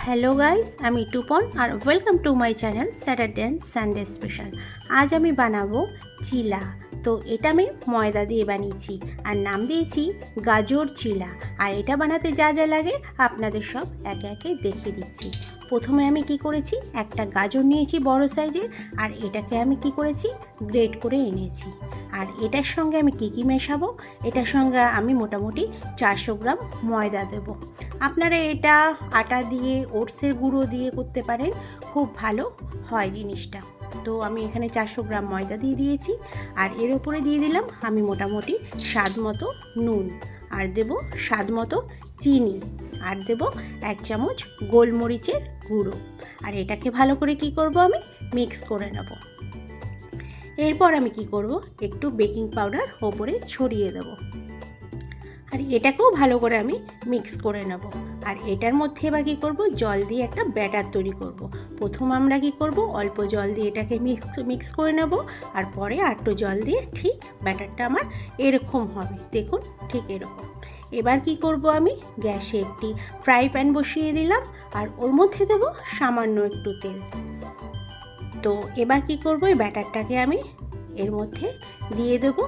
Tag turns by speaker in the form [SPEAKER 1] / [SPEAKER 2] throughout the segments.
[SPEAKER 1] Hello guys, আমি টুপন আর welcome to my channel Saturday and Sunday special. আজ আমি বানাবো চিলা। তো এটা আমি ময়দা দিয়ে বানিয়েছি আর নাম দিয়েছি গাজর চিলা। আর এটা বানাতে যা যা লাগে আপনাদের সব একে একে দেখিয়ে দিচ্ছি। প্রথমে আমি কি করেছি, একটা গাজর নিয়েছি বড় সাইজের, আর এটাকে আমি কি করেছি, গ্রেট করে এনেছি। আর এটার সঙ্গে আমি কি মেশাবো, এটার সঙ্গে আমি মোটামুটি 400 গ্রাম ময়দা দেবো। আপনারা এটা আটা দিয়ে, ওটসের গুঁড়ো দিয়ে করতে পারেন, খুব ভালো হয় জিনিসটা। তো আমি এখানে 400 গ্রাম ময়দা দিয়ে দিয়েছি, আর এর উপরে দিয়ে দিলাম আমি মোটামুটি স্বাদ মতো নুন, আর দেব স্বাদ মতো চিনি, আর দেব 1 চামচ গোলমরিচের গুঁড়ো। আর এটাকে ভালো করে কি করব, আমি মিক্স করে নেব। এরপর আমি কি করব, একটু বেকিং পাউডার ওপরে ছড়িয়ে দেব। আর এটাকেও ভালো করে আমি মিক্স করে নেব। আর এটার মধ্যে এবার কী করব, জল দিয়ে একটা ব্যাটার তৈরি করব। প্রথম আমরা কি করব, অল্প জল দিয়ে এটাকে মিক্স করে নেব, আর পরে একটু জল দিয়ে ঠিক ব্যাটারটা আমার এরকম হবে, দেখুন ঠিক এরকম। এবার কি করব, আমি গ্যাসে একটি ফ্রাই প্যান বসিয়ে দিলাম, আর ওর মধ্যে দেব সামান্য একটু তেল। তো এবার কি করব, এই ব্যাটারটাকে আমি এর মধ্যে দিয়ে দেবো,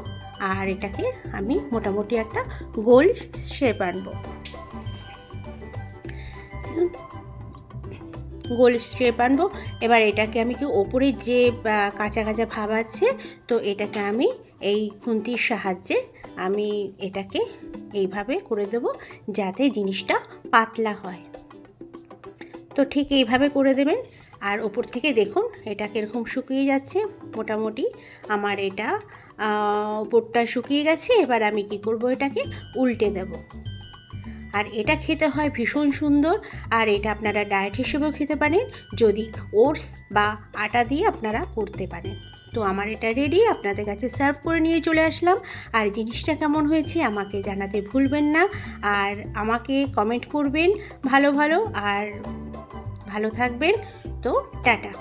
[SPEAKER 1] আর এটাকে আমি মোটামুটি একটা গোল শেপ আনবো। গোল শেপ আনবো। এবার এটাকে আমি কি ওপরে যে কাঁচা কাঁচা ভাব আছে, তো এটাকে আমি এই খুন্তির সাহায্যে আমি এটাকে এইভাবে করে দেব, যাতে জিনিসটা পাতলা হয়। তো ঠিক এইভাবে করে দেবেন। আর ওপর থেকে দেখুন এটা কীরকম শুকিয়ে যাচ্ছে, মোটামুটি আমার এটা ওপরটা শুকিয়ে গেছে। এবার আমি কি করব, এটাকে উল্টে দেব। আর এটা খেতে হয় ভীষণ সুন্দর, আর এটা আপনারা ডায়েট হিসেবেও খেতে পারেন, যদি ওটস বা আটা দিয়ে আপনারা করতে পারেন। তো আমার এটা রেডি, আপনাদের কাছে সার্ভ করে নিয়ে চলে আসলাম। আর জিনিসটা কেমন হয়েছে আমাকে জানাতে ভুলবেন না, আর আমাকে কমেন্ট করবেন ভালো ভালো। আর ভালো থাকবেন। তো টাটা।